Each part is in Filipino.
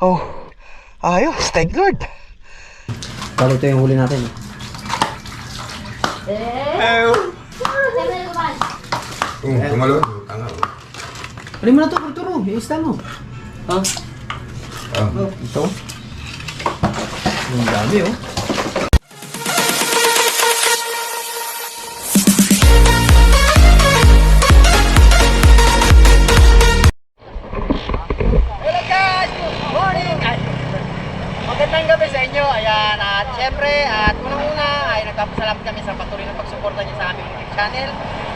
Oh, ayos, thank Lord. Bali, ito yung huli natin. Tumalo. Tanga. Ano mo na ito, Turo? I-ista mo. Ha? Oh, ito. Ang dami, oh. Hello guys! Good morning! Magandang gabi sa inyo. Ayan, at syempre, at unang-una ay nagpapasalamat kami sa patuloy na pagsuporta niyo sa aming YouTube channel.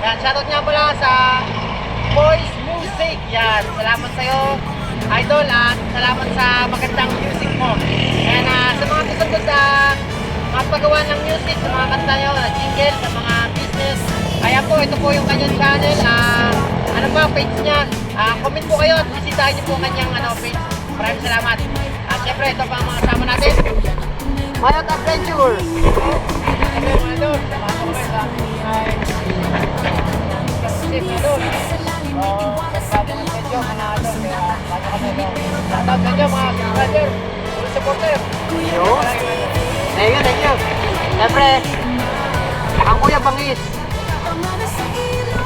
Ayan, shoutout nga pala sa Boys Music. Ayan, salamat sa iyo, Idol, at salamat sa magandang music mo. Ayan, sa mga gusto sa mga paggawa ng music, sa mga kanta nyo, jingle, sa mga business. Ayan po, ito po yung kanyang channel. Ano ba, page niya? Comment po kayo at bisitahin niyo po ang kanyang page. Maraming salamat. At syempre, ito pa ang mga kasama natin. Mayot Adventure! Siyempre mga doon, sama ko kayo sa aming safe na doon. Bago ng medyo, mga doon. Bago kami doon. Shoutout sa inyo mga brother, full supporter. Thank you. Siyempre, ang Kuya Bangis.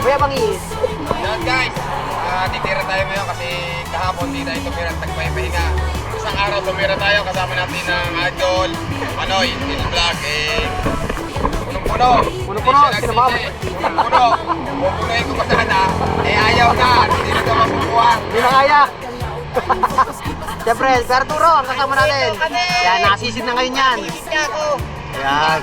Kuya Bangis. Yan guys, titira tayo ngayon kasi kahapon di tayo tumira, tagpahinga. Isang araw tumira tayo kasama natin ng Idol, Manoy, Till Vlog, punong-puno. Punong-puno, sinamama. Punong-puno. Pupunuin ko pa sana, ayaw na, hindi na ka mapupuhan. Hindi na kaya. Siyempre, si Arturo, ang kasama natin. Yan, nakasisid na ngayon yan. Yan.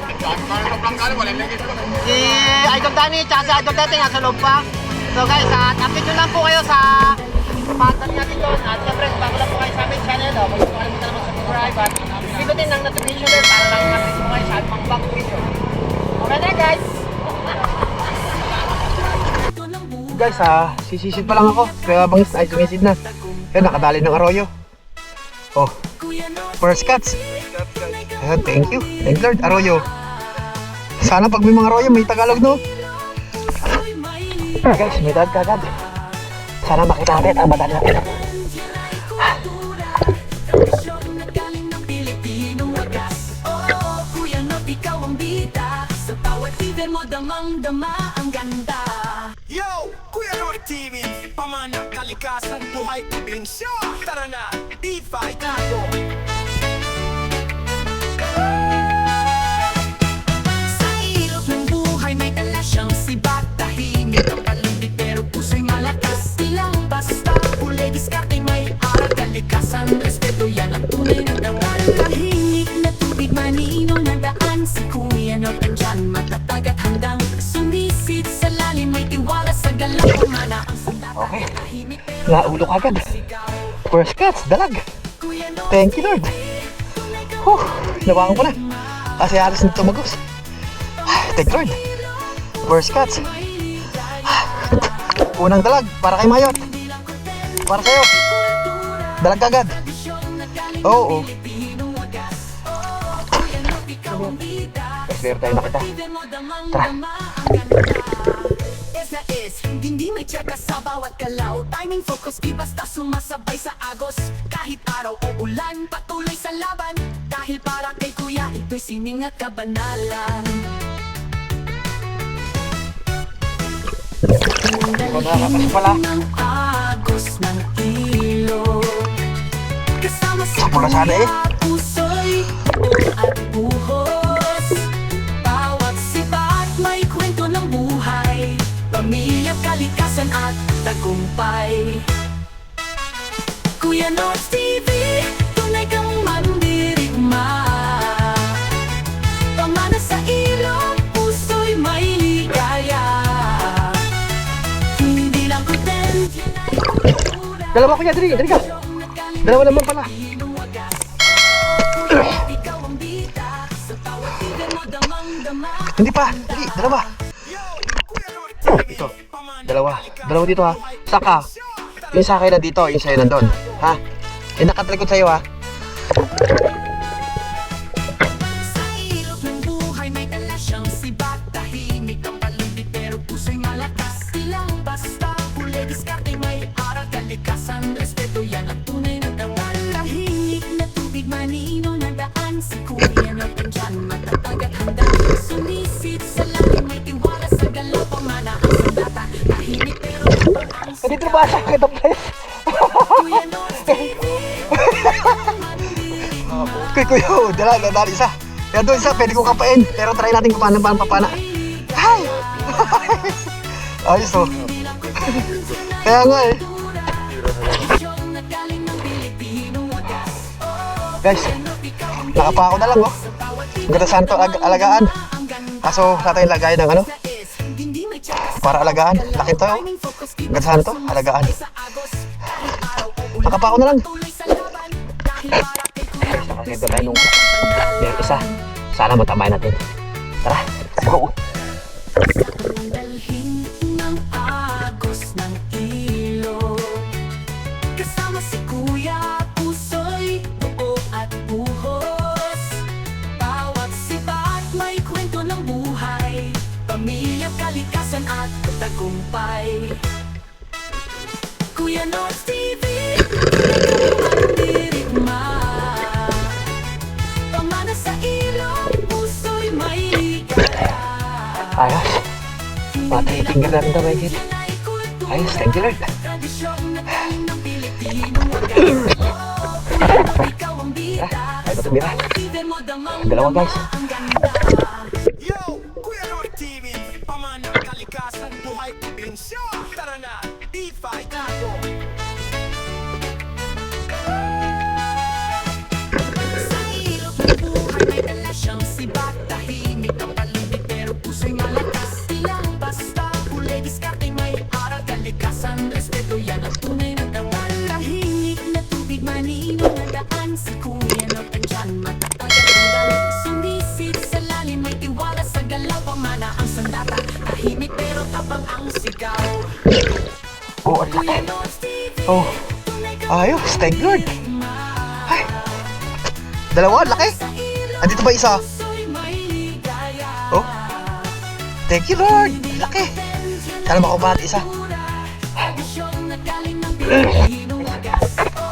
Si Idol Danny, tsaka si Idol Tete, nasa loob pa. So guys, update nyo lang po kayo sa patan natin doon. At siyempre, bago lang po kayo sa aming channel, huwag nyo kalimutan naman subscribe at pindutin ng notification bell para lang update mo kayo sa aming back video. Okay na guys! Guys, sisisid pa lang ako. Kaya bangis ay sumisid na. Kaya nakadali ng arroyo. Oh, first cuts. Ayan, thank you. Thank Lord, arroyo. Sana pag may mga arroyo, may Tagalog, no? Guys, may dad kagad. Sana makita natin ang madali natin. Yo! Kuya Roy TV, pamanak, kalikasan, buhay, probinsya. Tara na, D5 tayo. Sa ilog ng buhay may dala siyang sibat. Tahimik ang palundi pero puso'y malakas. Ilang basta, huli, diskarte, may aral. Kalikasan, respeto, yan ang tunay na dangal. Tahimik na tubig, maninong na daan. Si Kuya Roy andyan, matatag at handang sumisid sa lalim, may tiwala sa galaw. Mana ang sundat. Okay, naulok agad. First cuts, dalag. Thank you Lord. Nabangan ko na. Kasi halos na tumagos. Thank Lord. First cuts. Unang dalag para kay Mayot. Para sa'yo. Dalag agad. Oo. Clear tayo na kita. Tara. Hindi may tsaka sa bawat galaw. Timing focus, di basta sumasabay sa agos. Kahit araw o ulan, patuloy sa laban. Dahil para kay Kuya, ito'y sining at kabanalan. Nakakakas pala. Ng agos ng ilog. Kasama sa Sapula sana eh. puso'y buo at buhos. Bawat sibat may kwento ng buhay. Pamilya, kalikasan at tagumpay. Kuya North TV, tunay kang mandirigma. Pamana sa ilog, puso'y may ligaya. Hindi lang content, yan ay kultura. Dalawa kuya, dali ka. Dalawa naman pala. Ikaw ang bida, sa bawat tigan mo damang-dama. Hindi pa, dali, dalawa. Ito, dalawa dito ha. Saka, yung sa akin nandito, yung sa'yo nandun. Ha? Yung nakatalikod sa'yo ha. Sa ilog ng buhay may dala siyang sibat. Tahimik ang palundi pero puso'y malakas. Ilang basta, huli, diskarte, may aral. Kalikasan, respeto, yan ang tunay na dangal. Tahimik Dito ba sa kitang place? Kuya Nords TV. Kuya, dala isa. Kaya doon isa, pwede kong kapain. Pero try natin kung paano papana. Ay! Ayos oh. Kaya nga eh. Guys, nakapa ako na lang oh. Ang ganda saan to alagaan. Kaso sa tayong lagay ng ano? Para alagaan. Laki to oh. Ang ganda saan to? Alagaan. Nakapa ako na lang. Nakakita tayo nung meron isa. Sana matamay natin. Tara, let's go. Dalhin ng agos ng ilog. Kasama si Kuya, puso'y buo at buhos. Bawat sibat may kwento ng buhay, pamilya, kalikasan at tagumpay. Kuya Nords TV, dirigma. Pamana sa ilog, puso'y may ligaya. Ayos. Matitingin na rin na may hit. Ayos, thank you Lord. Ay, ito tumira. Dalawa guys. Yo, Kuya Nords TV, pamana, kalikasan, buhay, probinsya. Tara na, D5 tayo. Sa ilog ng buhay may dala siyang sibak. Tahimik ang paligid pero puso'y malakas. Ilang basta huli, diskarte may aral. Kalikasan, respeto, yan ang tunay na tawag. Tahimik na tubig, maniwang na daan. Si Kuya Nords andyan, matatag at tanggal. Sumisid sa lalim, may tiwala sa galaw. Pamana ang sandata, tahimik pero tapang ang sigaw. Oh, ang Kuya laki. Nords TV, Oh, ayos, thank you Lord. Ay, dalawa, laki. Andito ba isa? Oh, thank you Lord. Laki. Sana makapamati isa.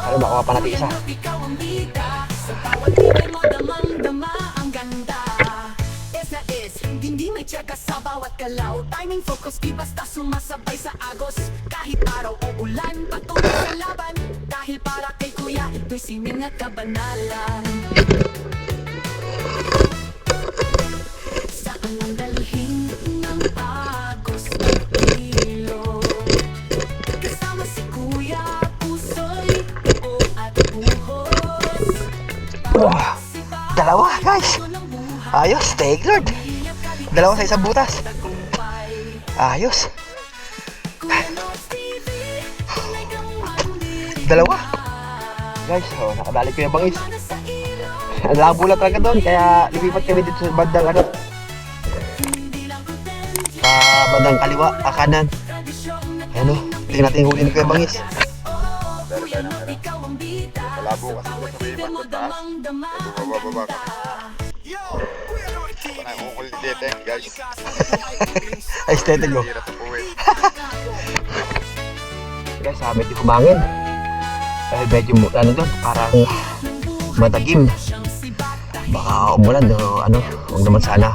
Sana makapamati isa. Hindi may tiyaka sa bawat galaw. Timing, focus, di basta sumasabay sa agos. Kahit araw o ulan, patuloy sa laban. Dahil para kay Kuya, ito'y sining at kabanalan. Saan ang dalhin ng agos ng ilog? Kasama si Kuya, puso'y buo at buhos. Wow, dalawa guys. Ayos, thank you Lord. Dalawa sa isang butas. Ayos. Dalawa. Guys, oh, nakadali ko yung bangis. Ang labo lang talaga doon, kaya lumipat kami dito sa bandang ano. Sa bandang kaliwa, kanan. Ano, tingnan natin yung huli ni Kuya Bangis. Malabo kasi ito sa may iba't taas. Baba ka. Yo, Kuya Nords TV, Wala akong kulit guys. Ay, aesthetic ko. Hirap sa puwi. Guys, medyo humangin. Medyo ano doon, parang matagim. Baka umulan o ano, huwag naman sana.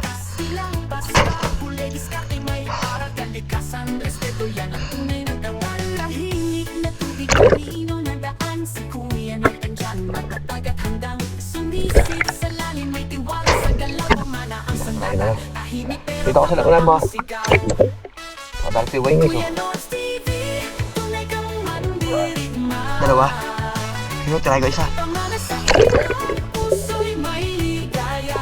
Ayun na. Dito ako sa lakunan mo. Kadal si Wayne guys. Dalawa. Ano, try ko isa. Puso'y may ligaya.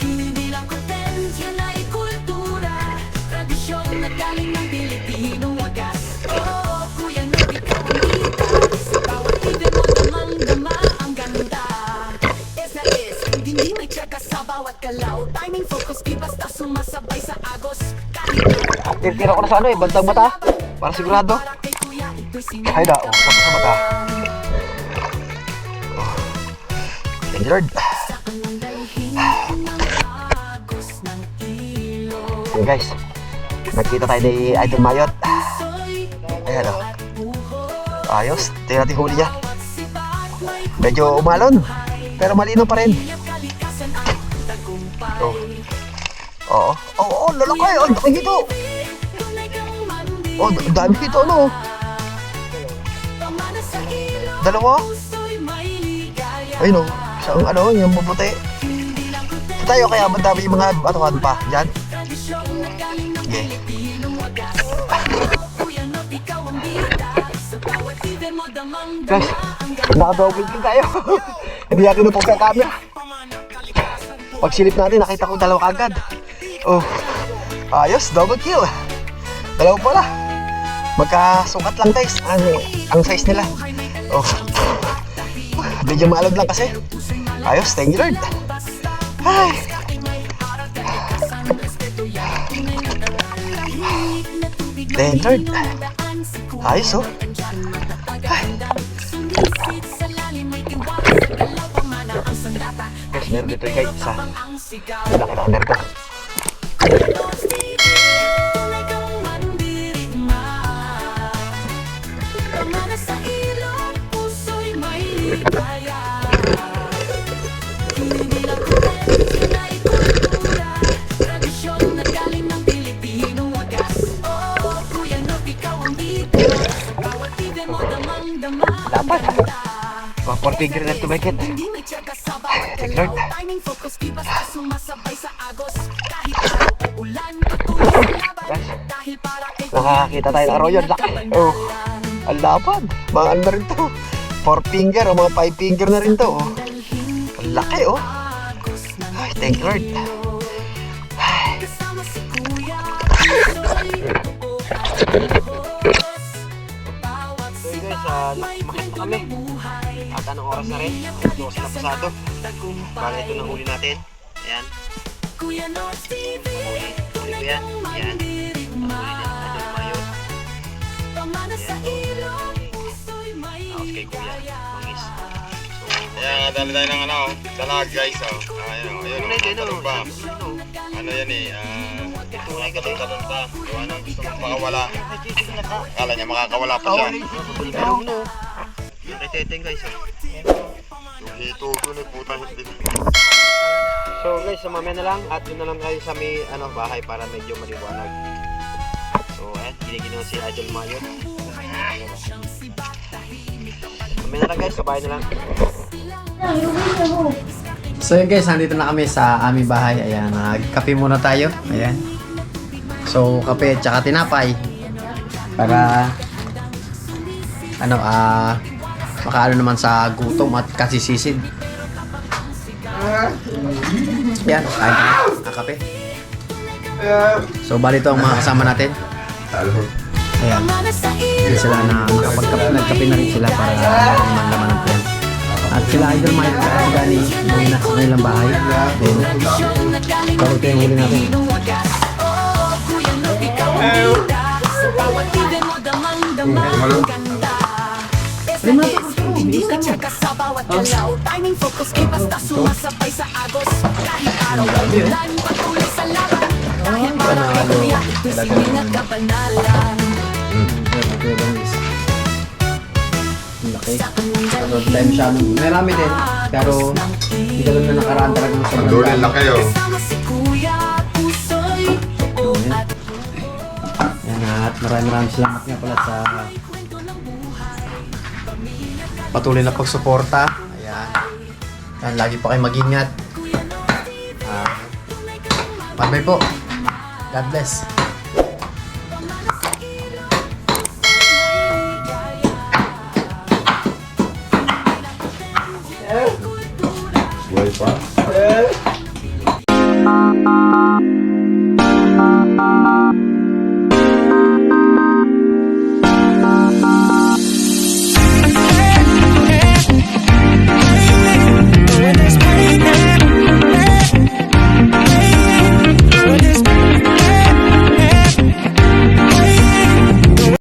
Hindi lang content, yan ay kultura. Tradisyon na galing ng Pilipino wagas. Oh, Kuya Nords, ikaw ang kita. Sa bawat ibig mo damang-dama ang ganda. Es na es, hindi may tiyaka sa bawat galaw. Timing, focus, di basta sumasabay sa agos. Tira ko na sa ano eh, bantang mata. Para sigurado. Ay da, oh, tapos sa mata. Oh. Thank you Lord. Okay guys, nakita tayo ni Idol Mayot. Ayan o. Ayos, tingnan natin huli niya. Medyo umalon, pero malino pa rin. Oh. Oo, lalaki, ang laki dito. Oh, dami dito, ano? Dalawa? Ayun oh, isang ano, yung mabuti. Sa tayo kaya madami yung mga ano pa, dyan. Okay. Guys, naka-double kill tayo. Hindi natin napog sa camera. Pagsilip natin, nakita ko dalawa kagad. Oh, ayos, double kill. Dalawa pala. Magkasukat lang guys, ang size nila. Oh, medyo maalog lang kasi. Ayos, thank you Lord. Ay. Thank you Lord. Ayos oh. Ay. Guys, meron dito guys, isa. Laki na nito. Dapat. Mga 4 figure na ito, Beckett. Thank Lord. Guys, nakakita tayo ng arroyo. Laki. Oh, ang lapad. Mga ano na rin to. 4 finger o mga 5 finger na rin to. Oh. Ang laki, oh. Ay, thank you, Lord. Ay. So yun guys, makit na kami. At anong oras na rin? 12 na pasado. Bale, ito na huli natin. Ayan. Huli ko yan. Ayan. Huli na Idol Mayo. Tapos kay Kuya. Mangis. So, Kaya dali tayo ng ano, dalag guys. Ayun, talon pa. Ano yan eh, talon pa. Kung ano gusto mong makawala. Akala niya makakawala pa siya. yung kay Teteng guys. Yung hito ko na puta hindi. So guys, mamaya na lang at yun na lang kayo sa may bahay para medyo maliwanag. So ayan, giniginaw si Idol Mayo. Mamaya na lang guys, sa bahay na lang. So yun guys, nandito na kami sa aming bahay. Ayan, nagkape muna tayo. Ayan. So kape at saka tinapay. Para makaano naman sa gutom at kasisisid. Yan, kain tayo. Kape. So bali ito ang mga kasama natin. Ayan. Hindi sila na nagkape na rin sila para manlaman ng plan. At sila Idol Mike at Gani uwi na sa kanilang bahay. Then, karo ito yung huli natin. Timing focus kay basta sumasabay sa agos. Kahit araw ay ulan, patuloy sa laban. Dahil para kay Kuya, ito'y sining at kabanalan. Laki. Pero time siya. Marami din. Pero hindi ka lang na nakaraan talaga ng sobrang Doon laki oh. Kasama si Kuya, puso'y buo at yan at maraming salamat nga pala sa patuloy na pagsuporta. Ayan. Yan, lagi po kayo mag-ingat. Bye-bye po. God bless.